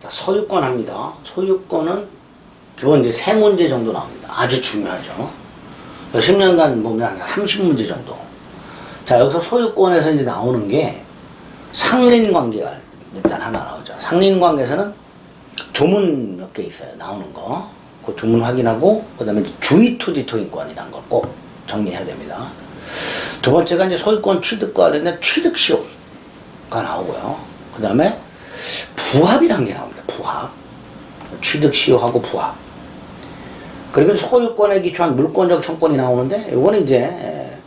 자, 소유권 합니다. 소유권은 기본 이제 3문제 정도 나옵니다. 아주 중요하죠. 10년간 보면 한 30문제 정도. 자, 여기서 소유권에서 이제 나오는 게 상린관계가 일단 하나 나오죠. 상린관계에서는 조문 몇 개 있어요. 나오는 거. 그 조문 확인하고, 그 다음에 주의투지 토익권이라는 걸 꼭 정리해야 됩니다. 두 번째가 이제 소유권 취득과 관련된 취득시효가 나오고요. 그 다음에 부합이라는 게 나옵니다. 부합. 취득시효하고 부합. 그리고 소유권에 기초한 물권적 청권이 나오는데, 이거는 이제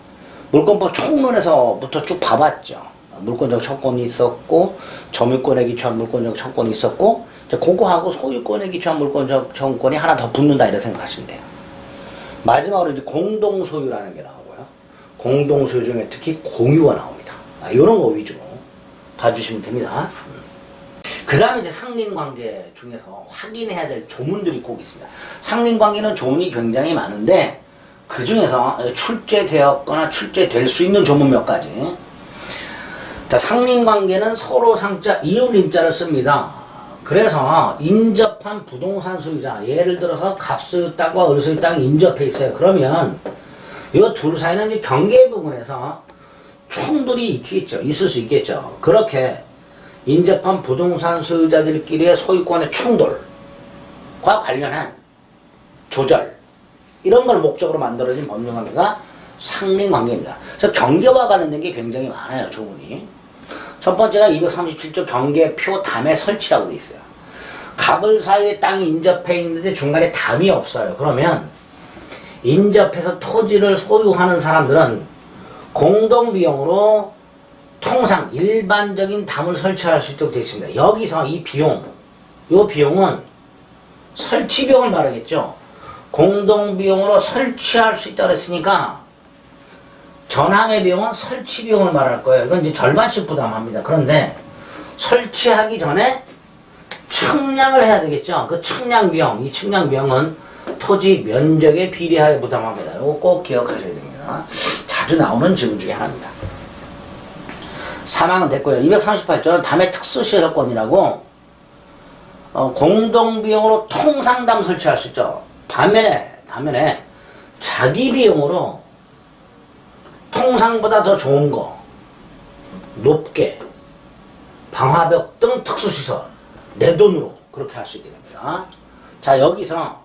물권법 총론에서부터 쭉 봐봤죠. 물권적 청권이 있었고, 점유권에 기초한 물권적 청권이 있었고, 이제 그거하고 소유권에 기초한 물권적 청권이 하나 더 붙는다, 이렇게 생각하시면 돼요. 마지막으로 이제 공동소유라는 게 나오고요. 공동소유 중에 특히 공유가 나옵니다. 이런 거 위주로 봐주시면 됩니다. 그 다음에 이제 상린관계 중에서 확인해야 될 조문들이 꼭 있습니다. 상린관계는 조문이 굉장히 많은데, 그 중에서 출제되었거나 출제될 수 있는 조문 몇 가지. 자, 상린관계는 서로 상자 이웃인자를 씁니다. 그래서 인접한 부동산 소유자, 예를 들어서 갑소유 땅과 을소유 땅이 인접해 있어요. 그러면 이 둘 사이는 이제 경계 부분에서 충돌이 있을 수 있겠죠. 그렇게 인접한 부동산 소유자들끼리의 소유권의 충돌과 관련한 조절, 이런 걸 목적으로 만들어진 법률관계가 상린관계입니다. 그래서 경계와 관련된 게 굉장히 많아요, 조문이. 첫 번째가 237조 경계표 담의 설치라고 돼 있어요. 갑을 사이에 땅이 인접해 있는데 중간에 담이 없어요. 그러면 인접해서 토지를 소유하는 사람들은 공동비용으로 통상 일반적인 담을 설치할 수 있도록 되어 있습니다. 여기서 이 비용은 설치비용을 말하겠죠. 공동비용으로 설치할 수 있다고 했으니까 전항의 비용은 설치비용을 말할 거예요. 이건 이제 절반씩 부담합니다. 그런데 설치하기 전에 측량을 해야 되겠죠. 그 측량비용, 이 측량비용은 토지 면적에 비례하여 부담합니다. 이거 꼭 기억하셔야 됩니다. 자주 나오는 질문 중에 하나입니다. 사망은 됐고요. 238조는 담의 특수시설권이라고 공동비용으로 통상담 설치할 수 있죠. 반면에 자기 비용으로 통상보다 더 좋은 거, 높게, 방화벽 등 특수시설, 내 돈으로 그렇게 할 수 있게 됩니다. 자, 여기서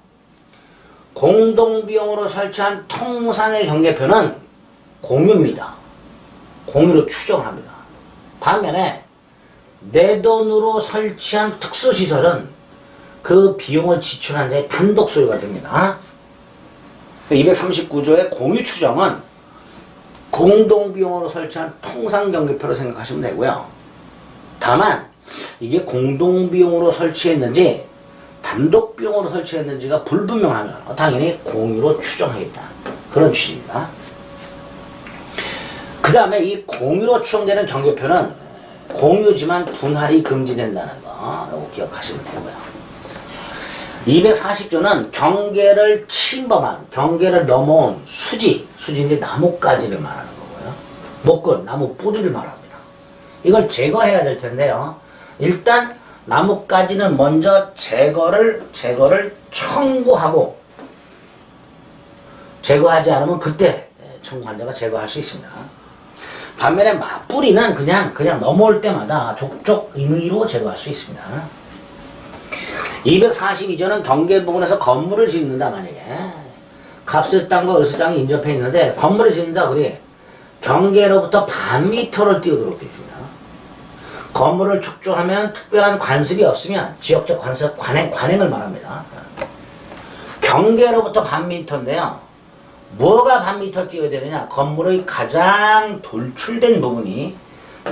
공동비용으로 설치한 통상의 경계표는 공유입니다. 공유로 추정을 합니다. 반면에 내 돈으로 설치한 특수시설은 그 비용을 지출한 자의 단독 소유가 됩니다. 239조의 공유 추정은 공동비용으로 설치한 통상경계표로 생각하시면 되고요. 다만 이게 공동비용으로 설치했는지 단독비용으로 설치했는지가 불분명하면 당연히 공유로 추정하겠다, 그런 취지입니다. 그 다음에 이 공유로 추정되는 경계표는 공유지만 분할이 금지된다는 거, 이거 기억하시면 되고요. 240조는 경계를 침범한, 경계를 넘어온 수지인데 나뭇가지를 말하는 거고요. 목근, 나무 뿌리를 말합니다. 이걸 제거해야 될 텐데요. 일단 나뭇가지는 먼저 제거를 청구하고, 제거하지 않으면 그때 청구한 자가 제거할 수 있습니다. 반면에 맞뿌리는 그냥 넘어올 때마다 족족 임의로 제거할 수 있습니다. 242조는 경계 부분에서 건물을 짓는다. 만약에 갑수 땅과 을수 땅이 인접해 있는데 건물을 짓는다. 그래, 경계로부터 반 미터를 띄우도록 되어 있습니다. 건물을 축조하면 특별한 관습이 없으면 지역적 관습, 관행을 말합니다. 경계로부터 반 미터인데요. 뭐가 반 미터 띄워야 되느냐? 건물의 가장 돌출된 부분이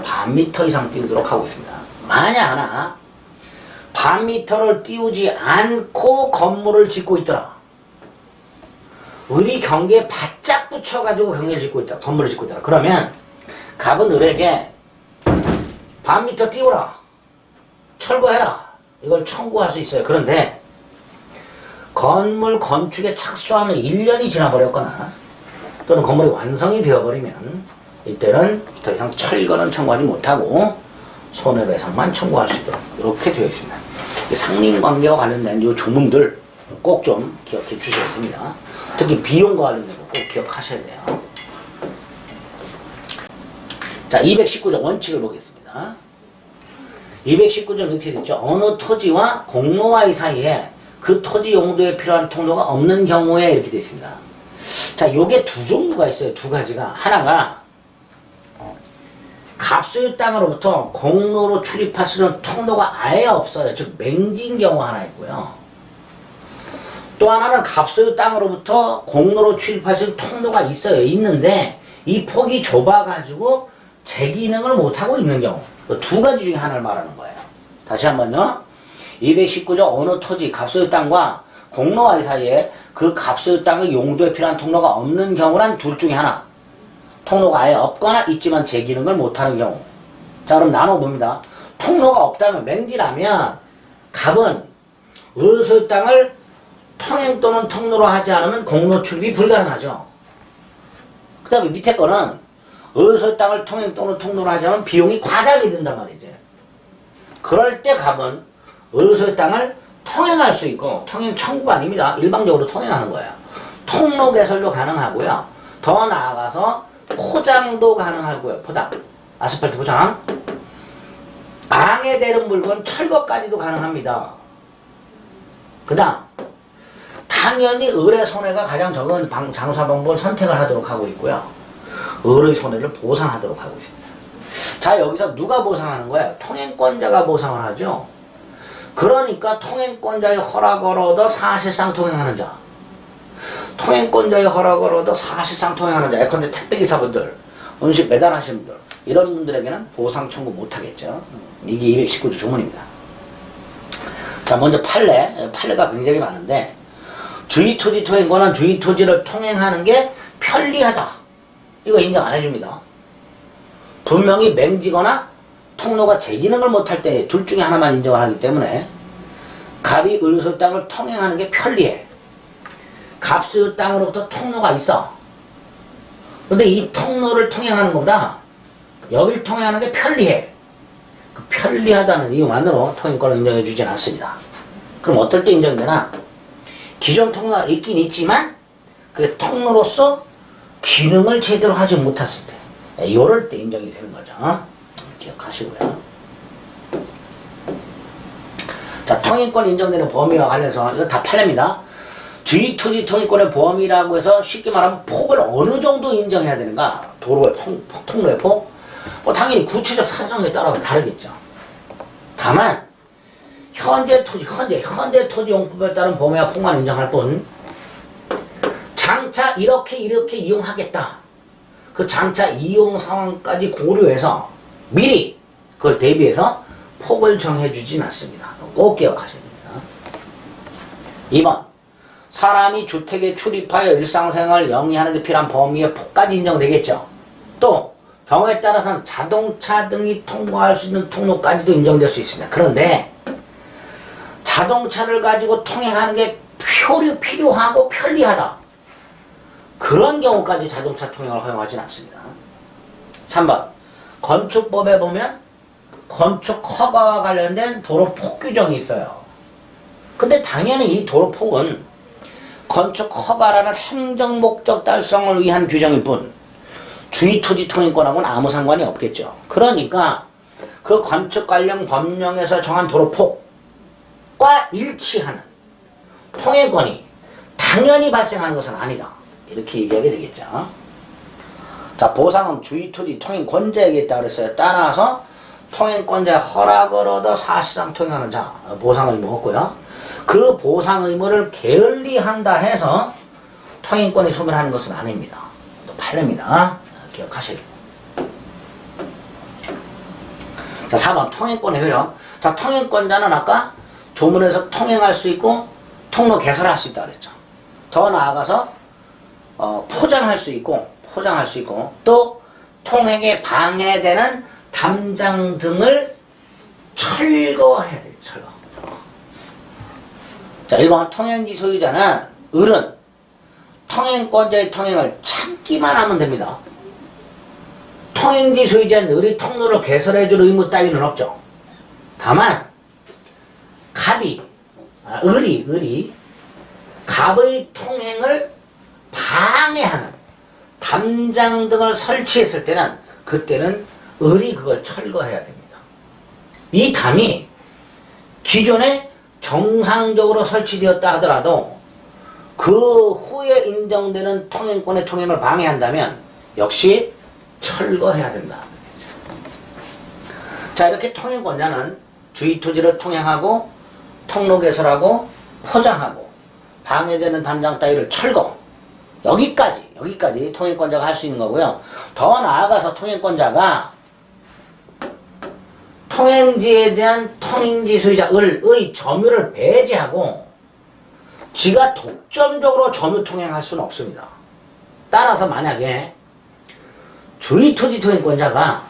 반 미터 이상 띄우도록 하고 있습니다. 만약 하나 반 미터를 띄우지 않고 건물을 짓고 있더라. 을이 경계에 바짝 붙여가지고 건물을 짓고 있더라. 그러면 갑은 을에게 반 미터 띄우라, 철거해라, 이걸 청구할 수 있어요. 그런데 건물 건축에 착수하면 1년이 지나버렸거나 또는 건물이 완성이 되어버리면 이때는 더 이상 철거는 청구하지 못하고 손해배상만 청구할 수 있도록 이렇게 되어 있습니다. 상린관계와 관련된 이 조문들 꼭 좀 기억해 주셔야 됩니다. 특히 비용과 관련된 거 꼭 기억하셔야 돼요. 자, 219조 원칙을 보겠습니다. 219조 이렇게 됐죠. 어느 토지와 공로와의 사이에 그 토지 용도에 필요한 통로가 없는 경우에 이렇게 되어 있습니다. 자, 요게 두 종류가 있어요. 두 가지가. 하나가 갑소유 땅으로부터 공로로 출입할 수 있는 통로가 아예 없어요. 즉 맹지인 경우 하나 있고요. 또 하나는 갑소유 땅으로부터 공로로 출입할 수 있는 통로가 있어요. 있는데 이 폭이 좁아가지고 제 기능을 못하고 있는 경우. 두 가지 중에 하나를 말하는 거예요. 다시 한번요. 219조 어느 토지 갑소유 땅과 공로와의 사이에 그 갑소유 땅의 용도에 필요한 통로가 없는 경우란 둘 중에 하나. 통로가 아예 없거나 있지만 제 기능을 못하는 경우. 자, 그럼 나눠봅니다. 통로가 없다면 맹지라면 갑은 을소유 땅을 통행 또는 통로로 하지 않으면 공로 출입이 불가능하죠. 그 다음에 밑에 거는 을소유 땅을 통행 또는 통로로 하지 않으면 비용이 과다하게 든단 말이죠. 그럴 때 갑은 을소유 땅을 통행할 수 있고, 통행 청구가 아닙니다. 일방적으로 통행하는 거예요. 통로 개설도 가능하고요. 더 나아가서 포장도 가능하고요. 포장. 아스팔트 포장. 방해되는 물건 철거까지도 가능합니다. 그 다음 당연히 을의 손해가 가장 적은 장사 방법을 선택을 하도록 하고 있고요. 을의 손해를 보상하도록 하고 있습니다. 자, 여기서 누가 보상하는 거예요? 통행권자가 보상을 하죠. 그러니까 통행권자의 허락을 얻어 사실상 통행하는 자. 통행권자의 허락을 얻어 사실상 통행하는 자. 예컨대 택배기사분들, 음식 배달하시는 분들, 이런 분들에게는 보상 청구 못하겠죠. 이게 219조 조문입니다. 자, 먼저 판례. 판례가 굉장히 많은데, 주의토지 통행권은 주의토지를 통행하는 게 편리하다. 이거 인정 안 해줍니다. 분명히 맹지거나 통로가 제 기능을 못할 때 둘 중에 하나만 인정을 하기 때문에 갑이 을소유 땅을 통행하는 게 편리해. 갑소유 땅으로부터 통로가 있어. 근데 이 통로를 통행하는 것보다 여길 통행하는 게 편리해. 그 편리하다는 이유만으로 통행권을 인정해 주진 않습니다. 그럼 어떨 때 인정되나? 기존 통로가 있긴 있지만 그 통로로서 기능을 제대로 하지 못했을 때, 이럴 때 인정이 되는 거죠. 기억하시고요. 자, 통행권 인정되는 범위와 관련해서 이거 다 판례입니다. 주의토지 통행권의 범위라고 해서 쉽게 말하면 폭을 어느 정도 인정해야 되는가? 도로의 폭, 통로의 폭? 뭐 당연히 구체적 사정에 따라 다르겠죠. 다만 현재 토지 용법에 따른 범위와 폭만 인정할 뿐, 장차 이렇게 이용하겠다. 그 장차 이용 상황까지 고려해서 미리 그걸 대비해서 폭을 정해주진 않습니다. 꼭 기억하셔야 됩니다. 2번, 사람이 주택에 출입하여 일상생활을 영위하는 데 필요한 범위의 폭까지 인정되겠죠. 또 경우에 따라서는 자동차 등이 통과할 수 있는 통로까지도 인정될 수 있습니다. 그런데 자동차를 가지고 통행하는 게 필요하고 편리하다. 그런 경우까지 자동차 통행을 허용하진 않습니다. 3번, 건축법에 보면 건축 허가와 관련된 도로폭 규정이 있어요. 근데 당연히 이 도로폭은 건축 허가라는 행정 목적 달성을 위한 규정일 뿐 주의토지 통행권하고는 아무 상관이 없겠죠. 그러니까 그 건축 관련 법령에서 정한 도로폭과 일치하는 통행권이 당연히 발생하는 것은 아니다. 이렇게 얘기하게 되겠죠. 자, 보상은 주의토지 통행권자에게 있다 그랬어요. 따라서 통행권자의 허락을 얻어 사실상 통행하는 자, 보상 의무 없고요. 그 보상 의무를 게을리한다 해서 통행권이 소멸하는 것은 아닙니다. 또 판례입니다. 기억하시고. 자, 4번 통행권의 효력. 자, 통행권자는 아까 조문에서 통행할 수 있고 통로 개설할 수 있다 그랬죠. 더 나아가서 포장할 수 있고 또 통행에 방해되는 담장 등을 철거해야 돼요. 철거. 자, 1번 통행지 소유자는 을은 통행권자의 통행을 참기만 하면 됩니다. 통행지 소유자는 을이 통로를 개설해줄 의무 따위는 없죠. 다만 을이 갑의 통행을 방해하는 담장 등을 설치했을 때는 그때는 을이 그걸 철거해야 됩니다. 이 담이 기존에 정상적으로 설치되었다 하더라도 그 후에 인정되는 통행권의 통행을 방해한다면 역시 철거해야 된다. 자, 이렇게 통행권자는 주의토지를 통행하고 통로 개설하고 포장하고 방해되는 담장 따위를 철거, 여기까지 통행권자가 할 수 있는 거고요. 더 나아가서 통행권자가 통행지에 대한 통행지 소유자 을의 점유를 배제하고 지가 독점적으로 점유 통행할 수는 없습니다. 따라서 만약에 주의토지 통행권자가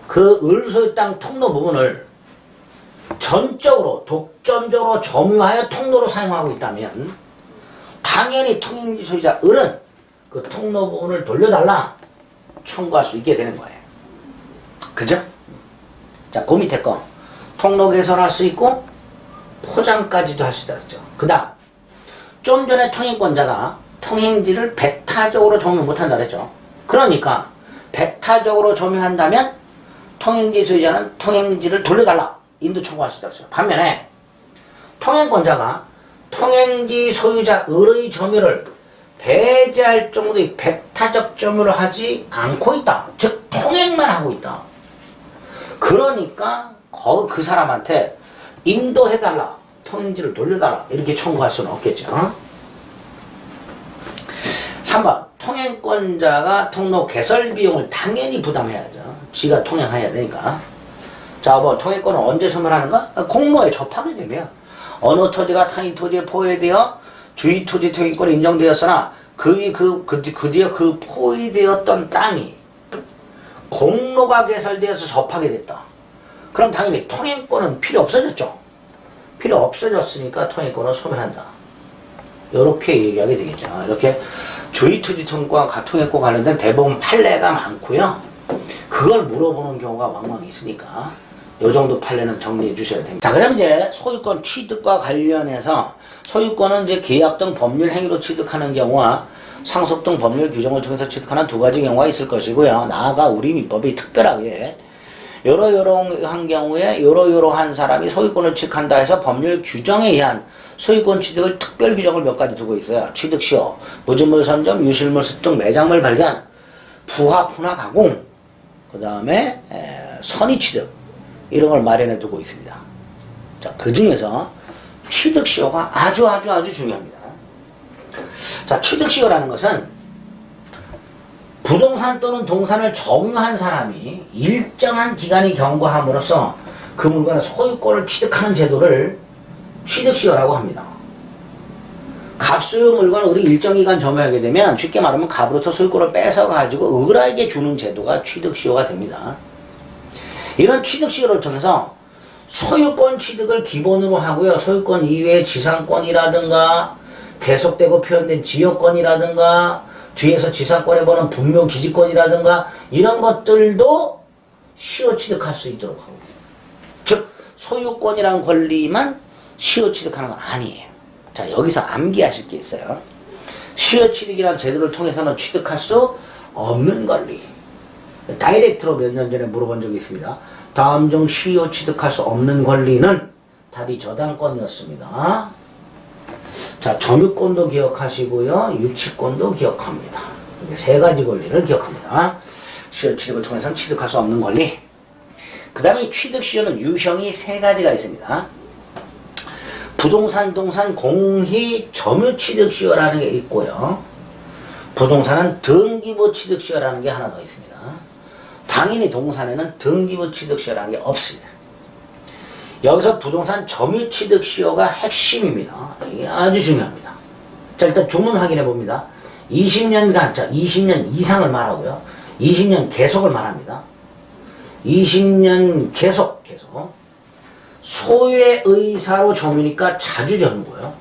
그 을 소유 땅 통로 부분을 전적으로 독점적으로 점유하여 통로로 사용하고 있다면 당연히 통행지 소유자 을은 그 통로 부분을 돌려달라 청구할 수 있게 되는 거예요. 그죠? 자, 그 밑에 거 통로 개설할 수 있고 포장까지도 할 수 있다 그랬죠. 그 다음 좀 전에 통행권자가 통행지를 배타적으로 점유 못한다 그랬죠. 그러니까 배타적으로 점유한다면 통행지 소유자는 통행지를 돌려달라 인도 청구할 수 있다 그랬죠. 반면에 통행권자가 통행지 소유자 을의 점유를 배제할 정도의 배타적 점유를 하지 않고 있다. 즉 통행만 하고 있다. 그러니까 그 사람한테 인도해달라, 통행지를 돌려달라 이렇게 청구할 수는 없겠죠. 3번 통행권자가 통로 개설 비용을 당연히 부담해야죠. 지가 통행해야 되니까. 자, 뭐 통행권은 언제 소멸하는가? 공모에 접하게 되면 어느 토지가 타인 토지에 포위되어 주의 토지 통행권이 인정되었으나 그 뒤에 그 포위되었던 땅이 공로가 개설되어서 접하게 됐다. 그럼 당연히 통행권은 필요 없어졌죠. 필요 없어졌으니까 통행권을 소멸한다. 이렇게 얘기하게 되겠죠. 이렇게 주의투지 통행권과 통행권 관련된 대부분 판례가 많고요. 그걸 물어보는 경우가 왕왕 있으니까 요 정도 판례는 정리해 주셔야 됩니다. 자, 그 다음에 이제 소유권 취득과 관련해서 소유권은 이제 계약 등 법률 행위로 취득하는 경우와 상속 등 법률 규정을 통해서 취득하는 두 가지 경우가 있을 것이고요. 나아가 우리 민법이 특별하게 요러요러한 경우에 요러요러한 사람이 소유권을 취득한다 해서 법률 규정에 의한 소유권 취득을 특별 규정을 몇 가지 두고 있어요. 취득 시효, 무주물 선점, 유실물 습득, 매장물 발견, 부합, 분화, 가공, 그 다음에 선의 취득 이런 걸 마련해 두고 있습니다. 자, 그 중에서 취득 시효가 아주 중요합니다. 자, 취득 시효라는 것은 부동산 또는 동산을 점유한 사람이 일정한 기간이 경과함으로써 그 물건의 소유권을 취득하는 제도를 취득시효라고 합니다. 갑소유 물건을 우리 일정 기간 점유하게 되면 쉽게 말하면 갑으로부터 소유권을 뺏어가지고 을에게 주는 제도가 취득시효가 됩니다. 이런 취득시효를 통해서 소유권 취득을 기본으로 하고요. 소유권 이외의 지상권이라든가 계속되고 표현된 지역권이라든가 뒤에서 지상권에 보는 분묘 기지권이라든가 이런 것들도 시효 취득할 수 있도록 하고 있습니다. 즉 소유권이라는 권리만 시효 취득하는 건 아니에요. 자, 여기서 암기하실 게 있어요. 시효 취득이라는 제도를 통해서는 취득할 수 없는 권리. 다이렉트로 몇 년 전에 물어본 적이 있습니다. 다음 중 시효 취득할 수 없는 권리는 답이 저당권이었습니다. 자, 점유권도 기억하시고요. 유치권도 기억합니다. 세 가지 권리를 기억합니다. 시효 취득을 통해서는 취득할 수 없는 권리. 그 다음에 취득 시효는 유형이 세 가지가 있습니다. 부동산, 동산, 공히 점유 취득 시효라는 게 있고요. 부동산은 등기부 취득 시효라는 게 하나 더 있습니다. 당연히 동산에는 등기부 취득 시효라는 게 없습니다. 여기서 부동산 점유 취득 시효가 핵심입니다. 이게 아주 중요합니다. 자, 일단 조문 확인해 봅니다. 20년간, 자, 20년 이상을 말하고요. 20년 계속을 말합니다. 20년 계속. 소유의 의사로 점유니까 자주 점유고요.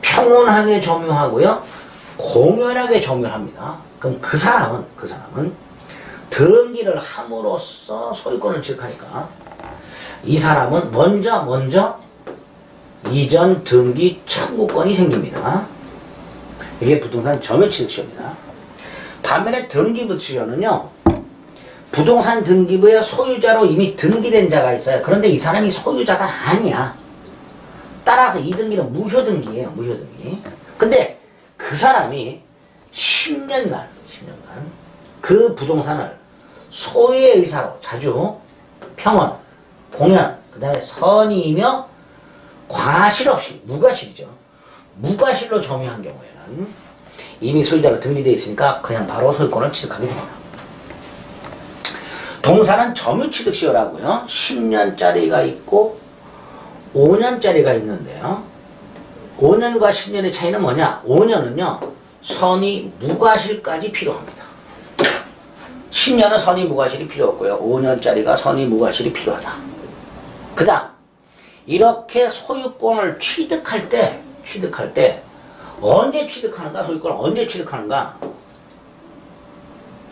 평온하게 점유하고요. 공연하게 점유합니다. 그럼 그 사람은 등기를 함으로써 소유권을 취득하니까 이 사람은 먼저 이전 등기 청구권이 생깁니다. 이게 부동산 점유취득시효입니다. 반면에 등기부취득시효는요, 부동산 등기부의 소유자로 이미 등기된 자가 있어요. 그런데 이 사람이 소유자가 아니야. 따라서 이 등기는 무효등기예요. 무효등기. 근데 그 사람이 10년간 그 부동산을 소유의 의사로 자주 평원, 공연, 그 다음에 선의이며 과실 없이, 무과실이죠. 무과실로 점유한 경우에는 이미 소유자로 등기되어 있으니까 그냥 바로 소유권을 취득하게 됩니다. 동사는 점유취득시효라고요. 10년짜리가 있고 5년짜리가 있는데요. 5년과 10년의 차이는 뭐냐? 5년은요, 선의 무과실까지 필요합니다. 10년은 선의 무과실이 필요 없고요. 5년짜리가 선의 무과실이 필요하다. 그 다음, 이렇게 소유권을 취득할 때 언제 취득하는가? 소유권을 언제 취득하는가?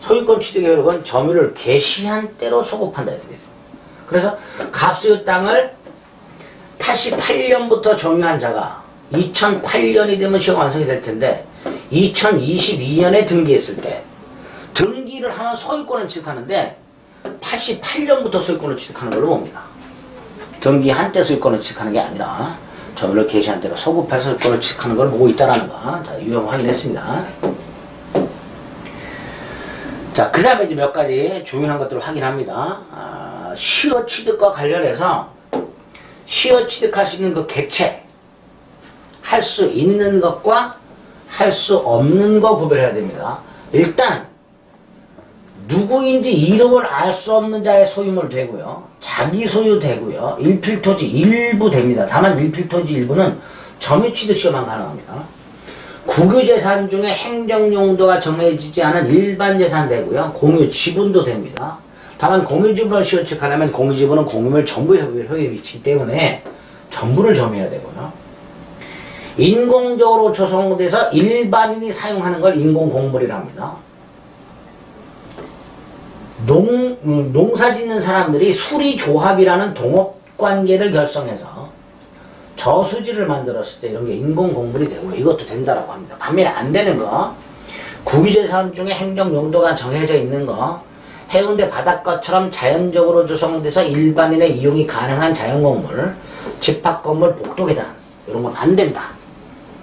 소유권 취득의 효력은 점유를 개시한 때로 소급한다 이렇게 되죠. 그래서 갑수유 땅을 88년부터 점유한 자가 2008년이 되면 시효가 완성이 될 텐데 2022년에 등기했을 때 등기를 하면 소유권을 취득하는데 88년부터 소유권을 취득하는 걸로 봅니다. 등기한 때 소유권을 취득하는 게 아니라 점유를 개시한 때로 소급해서 소유권을 취득하는 걸 보고 있다는 거. 자, 유형 확인했습니다. 자, 그 다음에 이제 몇 가지 중요한 것들을 확인합니다. 시효 취득과 관련해서 시효 취득할 수 있는 그 객체, 할 수 있는 것과 할 수 없는 거 구별해야 됩니다. 일단 누구인지 이름을 알 수 없는 자의 소유물 되고요. 자기 소유 되고요. 일필토지 일부 됩니다. 다만 일필토지 일부는 점유취득시효만 가능합니다. 국유재산 중에 행정용도가 정해지지 않은 일반재산 되고요. 공유지분도 됩니다. 다만 공유지분을 시효 취득하려면 공유지분은 공유물 전부 효율에 미치기 때문에 전부를 점유해야 되고요. 인공적으로 조성돼서 일반인이 사용하는 걸 인공공물이라 합니다. 농사 짓는 사람들이 수리조합이라는 동업관계를 결성해서 저수지를 만들었을 때 이런 게 인공공물이 되고 이것도 된다라고 합니다. 반면에 안 되는 거, 국유재산 중에 행정용도가 정해져 있는 거, 해운대 바닷가처럼 자연적으로 조성돼서 일반인의 이용이 가능한 자연공물, 집합건물, 복도계단 이런 건 안 된다.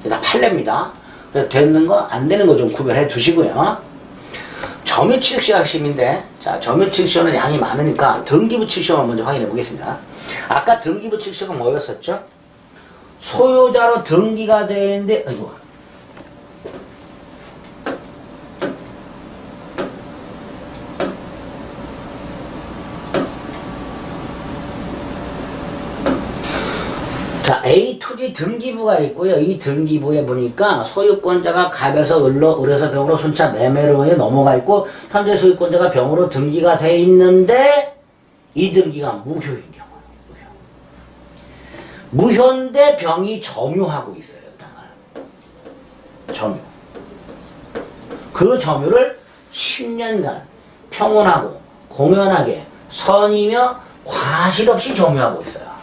다 판례입니다. 그래서 되는 거, 안 되는 거 좀 구별해 두시고요. 점유취득시효 핵심인데, 자, 점유취득시효는 양이 많으니까 등기부취득시효만 먼저 확인해 보겠습니다. 아까 등기부취득시효가 뭐였었죠? 소유자로 등기가 되는데, 아이고. 자, A 토지 등기부가 있고요. 이 등기부에 보니까 소유권자가 갑에서 을로, 을에서 병으로 순차 매매로 넘어가 있고 현재 소유권자가 병으로 등기가 돼 있는데 이 등기가 무효인 경우. 무효인데 병이 점유하고 있어요. 땅을. 점유. 그 점유를 10년간 평온하고 공연하게 선이며 과실 없이 점유하고 있어요.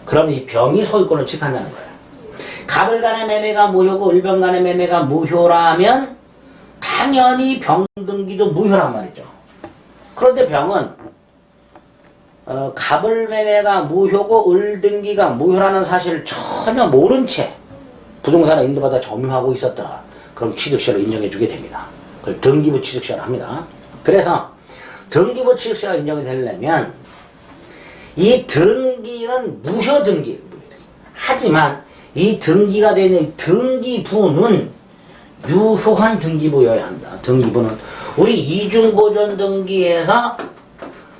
그럼 이 병이 소유권을 취득한다는 거예요. 갑을 간의 매매가 무효고 을병 간의 매매가 무효라면 당연히 병 등기도 무효란 말이죠. 그런데 병은 갑을 매매가 무효고 을 등기가 무효라는 사실을 전혀 모른 채 부동산을 인도받아 점유하고 있었더라. 그럼 취득시효를 인정해주게 됩니다. 그걸 등기부 취득시효를 합니다. 그래서 등기부 취득시효가 인정이 되려면 이 등기는 무효 등기. 하지만 이 등기가 되는 등기부는 유효한 등기부여야 한다. 등기부는 우리 이중보존 등기에서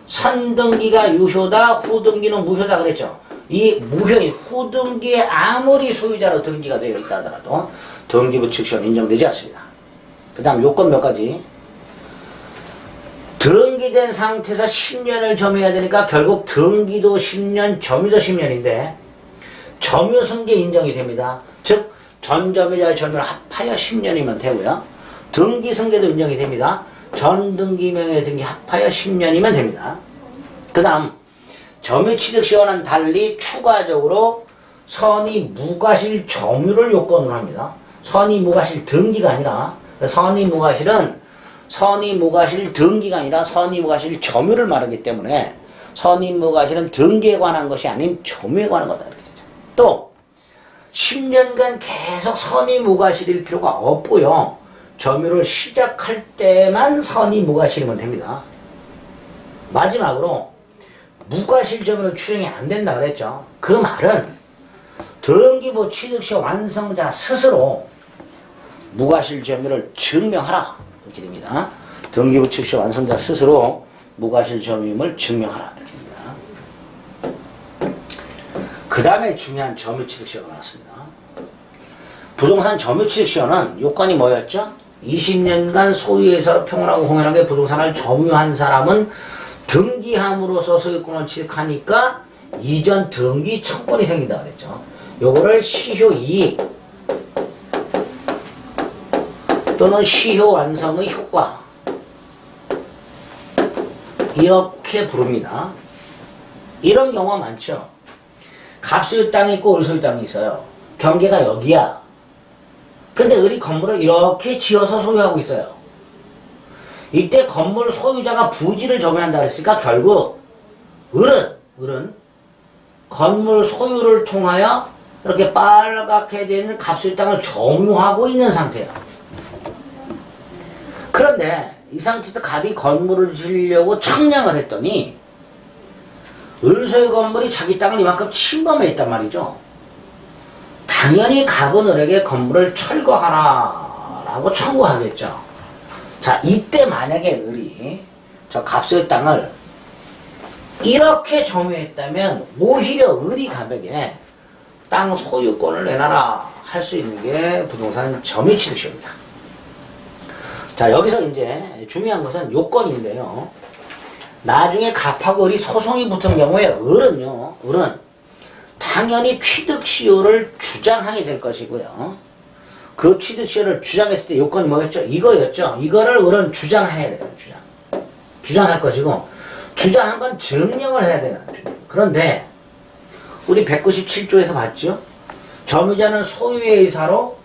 선등기가 유효다, 후등기는 무효다 그랬죠. 이 무효인 후등기에 아무리 소유자로 등기가 되어 있다 하더라도 등기부 취득시효는 인정되지 않습니다. 그 다음 요건 몇 가지. 등기된 상태에서 10년을 점유해야 되니까 결국 등기도 10년, 점유도 10년인데 점유 승계 인정이 됩니다. 즉 전 점유자의 점유를 합하여 10년이면 되고요. 등기 승계도 인정이 됩니다. 전 등기 명의 등기 합하여 10년이면 됩니다. 그 다음 점유취득시효는 달리 추가적으로 선의 무과실 점유를 요건으로 합니다. 선의 무과실 등기가 아니라 선의 무과실은 선의 무과실 등기가 아니라 선의 무과실 점유를 말하기 때문에 선의 무과실은 등기에 관한 것이 아닌 점유에 관한 거다. 이렇게 되죠. 또 10년간 계속 선의 무과실일 필요가 없고요. 점유를 시작할 때만 선의 무과실이면 됩니다. 마지막으로 무과실 점유는 추정이 안 된다 그랬죠. 그 말은 등기부 취득시 완성자 스스로 무과실 점유를 증명하라 이렇게 됩니다. 등기부 취득시 완성자 스스로 무과실 점유임을 증명하라 이렇게 됩니다. 그 다음에 중요한 점유 취득시효가 나왔습니다. 부동산 점유 취득시효는 요건이 뭐였죠? 20년간 소유해서 평온하고 공연하게 부동산을 점유한 사람은 등기함으로써 소유권을 취득하니까 이전 등기 청권이 생긴다 그랬죠. 요거를 시효 2 또는 시효 완성의 효과 이렇게 부릅니다. 이런 경우가 많죠. 갑소유 땅이 있고 을소유 땅이 있어요. 경계가 여기야. 근데 을이 건물을 이렇게 지어서 소유하고 있어요. 이때 건물 소유자가 부지를 점유한다 그랬으니까 결국 을은 건물 소유를 통하여 이렇게 빨갛게 되는 갑소유 땅을 점유하고 있는 상태예요. 그런데 이 상태에서 갑이 건물을 지으려고 청량을 했더니 을소유 건물이 자기 땅을 이만큼 침범해 있단 말이죠. 당연히 갑은 을에게 건물을 철거하라라고 청구하겠죠. 자, 이때 만약에 을이 저 갑소유 땅을 이렇게 점유했다면 오히려 을이 갑에게 땅 소유권을 내놔라 할 수 있는 게 부동산 점유 취득시효입니다. 자, 여기서 이제 중요한 것은 요건인데요. 나중에 갑하고 을이 소송이 붙은 경우에 을은 당연히 취득시효를 주장하게 될 것이고요. 그 취득시효를 주장했을 때 요건이 뭐였죠? 이거였죠. 이거를 을은 주장해야 돼요. 주장할 것이고 주장한 건 증명을 해야 되는 거죠. 그런데 우리 197조에서 봤죠? 점유자는 소유의 의사로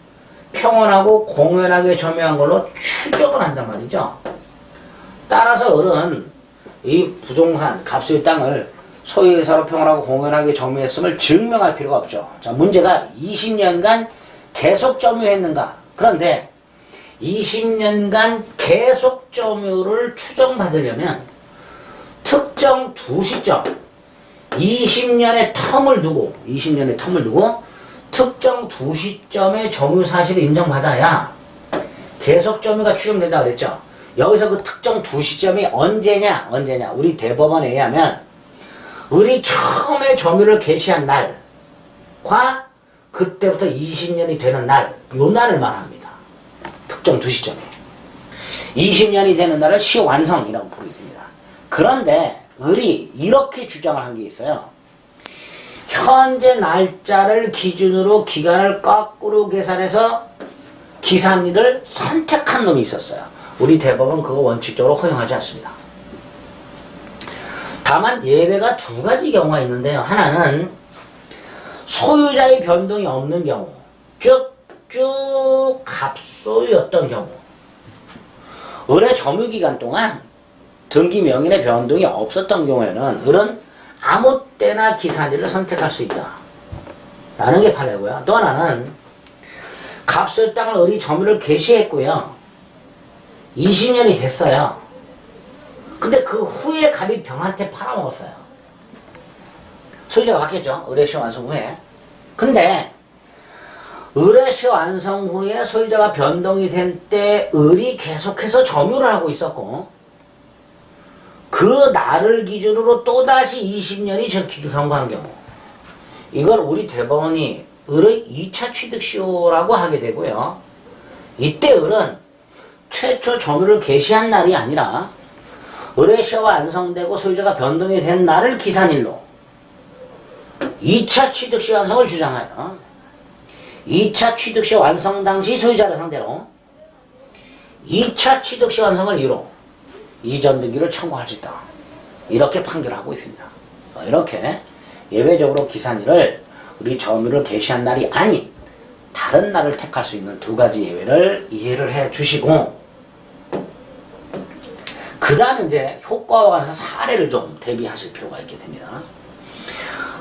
평온하고 공연하게 점유한 걸로 추정을 한단 말이죠. 따라서 을은 이 부동산 갑소유 땅을 소유의 의사로 평온하고 공연하게 점유했음을 증명할 필요가 없죠. 자, 문제가 20년간 계속 점유했는가? 그런데 20년간 계속 점유를 추정받으려면 특정 두 시점 20년의 텀을 두고 특정 두 시점의 점유 사실을 인정받아야 계속 점유가 추정된다 그랬죠. 여기서 그 특정 두 시점이 언제냐? 우리 대법원에 의하면 을이 처음에 점유를 개시한 날과 그때부터 20년이 되는 날, 요 날을 말합니다. 특정 두 시점에. 20년이 되는 날을 시완성이라고 부르게 됩니다. 그런데 을이 이렇게 주장을 한 게 있어요. 현재 날짜를 기준으로 기간을 거꾸로 계산해서 기산일을 선택한 놈이 있었어요. 우리 대법원 그거 원칙적으로 허용하지 않습니다. 다만 예외가 두 가지 경우가 있는데요. 하나는 소유자의 변동이 없는 경우, 쭉 갑소유였던 경우. 을의 점유기간 동안 등기 명인의 변동이 없었던 경우에는 을은 아무 때나 기산일을 선택할 수 있다 라는 게 판례고요. 또 하나는 갑소유 땅을 을이 점유를 개시했고요. 20년이 됐어요. 근데 그 후에 갑이 병한테 팔아먹었어요. 소유자가 바뀌었죠. 을의 시 완성 후에. 근데 을의 시 완성 후에 소유자가 변동이 된 때 을이 계속해서 점유를 하고 있었고 그 날을 기준으로 또다시 20년이 경과한 경우 이걸 우리 대법원이 을의 2차 취득시효라고 하게 되고요. 이때 을은 최초 점유를 개시한 날이 아니라 을의 시효가 완성되고 소유자가 변동이 된 날을 기산일로 2차 취득시 완성을 주장하여 2차 취득시 완성 당시 소유자를 상대로 2차 취득시 완성을 이유로 이전 등기를 청구할 수 있다. 이렇게 판결하고 있습니다. 이렇게 예외적으로 기산일을 우리 점유를 개시한 날이 아닌 다른 날을 택할 수 있는 두 가지 예외를 이해를 해 주시고, 그 다음에 이제 효과와 관해서 사례를 좀 대비하실 필요가 있게 됩니다.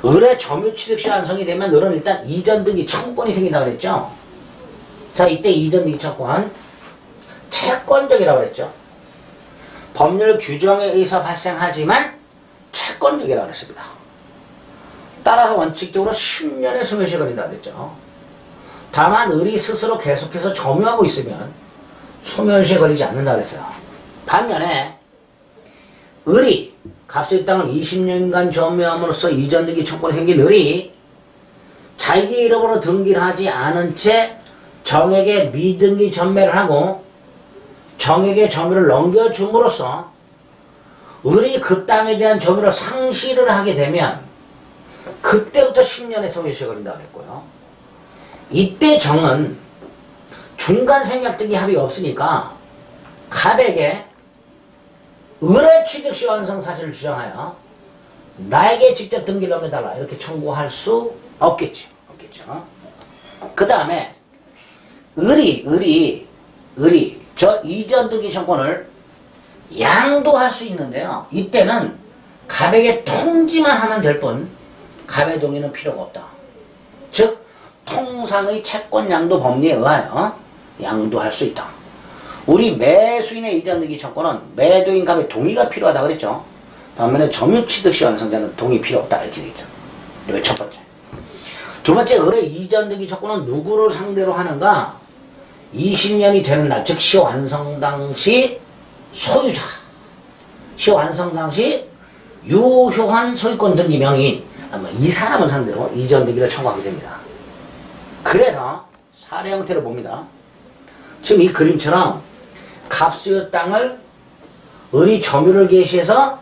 을의 점유취득시 완성이 되면 을은 일단 이전등기 청권이 생긴다고 그랬죠. 자, 이때 이전등기 청권 채권적이라고 그랬죠. 법률 규정에 의해서 발생하지만 채권적이라고 그랬습니다. 따라서 원칙적으로 10년의 소멸시효에 걸린다고 그랬죠. 다만 을이 스스로 계속해서 점유하고 있으면 소멸시효에 걸리지 않는다고 그랬어요. 반면에 을이 갑수의 땅을 20년간 점유함으로써 이전등기 청권이 생긴 을이 자기 이름으로 등기를 하지 않은 채 정에게 미등기 전매를 하고 정에게 점유를 넘겨줌으로써 을이 그 땅에 대한 점유를 상실을 하게 되면 그때부터 10년의 소멸시효에 걸린다고 했고요. 이때 정은 중간 생략등기 합의가 없으니까 갑에게 을의 취득시 완성 사실을 주장하여 나에게 직접 등기를 넘겨달라 이렇게 청구할 수 없겠죠. 그 다음에 을이 저 이전 등기 청권을 양도할 수 있는데요. 이때는 갑에게 통지만 하면 될 뿐 갑의 동의는 필요가 없다. 즉 통상의 채권 양도 법리에 의하여 양도할 수 있다. 우리 매수인의 이전 등기 청권은 매도인 갑의 동의가 필요하다고 그랬죠. 반면에 점유취득시 완성자는 동의 필요 없다 이렇게 되겠죠. 이게 첫 번째. 두 번째, 을의 이전 등기 청권은 누구를 상대로 하는가? 20년이 되는 날, 즉 시효 완성 당시 소유자, 시효 완성 당시 유효한 소유권 등기 명의인, 아마 이 사람을 상대로 이전 등기를 청구하게 됩니다. 그래서 사례 형태를 봅니다. 지금 이 그림처럼 갑수의 땅을 을이 점유를 개시해서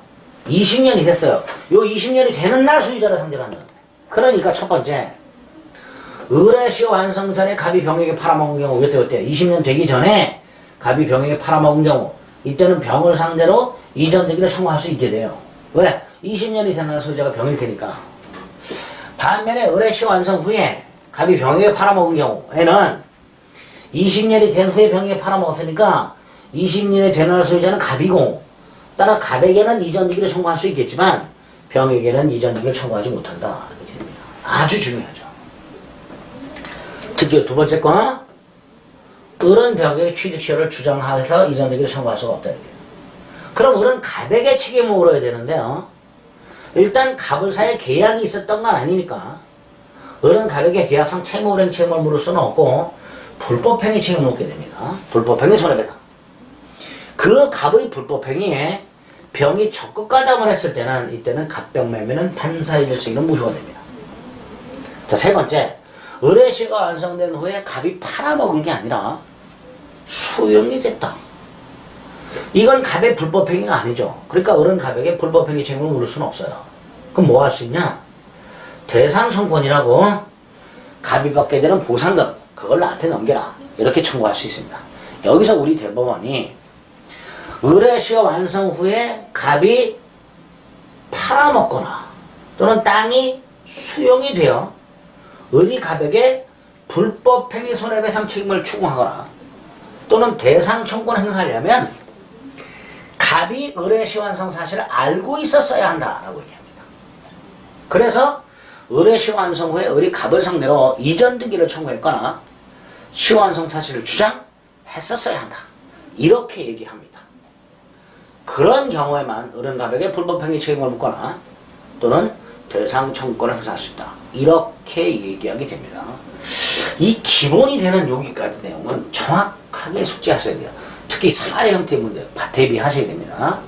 20년이 됐어요. 요 20년이 되는 날 소유자를 상대로 한다. 그러니까 첫 번째, 을의 시효 완성 전에 갑이 병에게 팔아먹은 경우, 이때 20년 되기 전에 갑이 병에게 팔아먹은 경우, 이때는 병을 상대로 이전 등기를 청구할 수 있게 돼요. 왜? 20년이 되는 날 소유자가 병일 테니까. 반면에 을의 시효 완성 후에 갑이 병에게 팔아먹은 경우에는 20년이 된 후에 병에게 팔아먹었으니까 20년이 되는 날 소유자는 갑이고, 따라 갑에게는 이전 등기를 청구할 수 있겠지만 병에게는 이전 등기를 청구하지 못한다. 이렇게 됩니다. 아주 중요하죠. 특히 두 번째 건, 을은 병에게 취득시효를 주장해서 이전 등기를 청구할 수가 없다. 이렇게. 그럼 을은 갑에게 책임을 물어야 되는데요. 일단 갑을 사이에 계약이 있었던 건 아니니까 을은 갑에게 계약상 채무불이행 책임을 물을 수는 없고 불법행위 책임을 묻게 됩니다. 불법행위 손해배상. 그 갑의 불법행위에 병이 적극 가담을 했을 때는, 이때는 갑병매매는 판사의 질서에는 무효가 됩니다. 자, 세 번째, 을의 시효가 완성된 후에 갑이 팔아먹은 게 아니라 수용이 됐다. 이건 갑의 불법행위가 아니죠. 그러니까 을은 갑에게 불법행위 책임을 물을 수는 없어요. 그럼 뭐 할 수 있냐? 대상청권이라고 갑이 받게 되는 보상금, 그걸 나한테 넘겨라, 이렇게 청구할 수 있습니다. 여기서 우리 대법원이 을의 시효 완성 후에 갑이 팔아먹거나 또는 땅이 수용이 되어 을이 갑에게 불법행위 손해배상 책임을 추궁하거나 또는 대상청권 행사하려면 갑이 을의 시효 완성 사실을 알고 있었어야 한다라고 얘기합니다. 그래서 을의 시효 완성 후에 을이 갑을 상대로 이전 등기를 청구했거나 시효 완성 사실을 주장했었어야 한다, 이렇게 얘기합니다. 그런 경우에만 을은 갑에게 불법행위 책임을 묻거나 또는 대상청권을 행사할 수 있다, 이렇게 얘기하게 됩니다. 이 기본이 되는 여기까지 내용은 정확하게 숙지하셔야 돼요. 특히 사례 형태의 문제 대비하셔야 됩니다.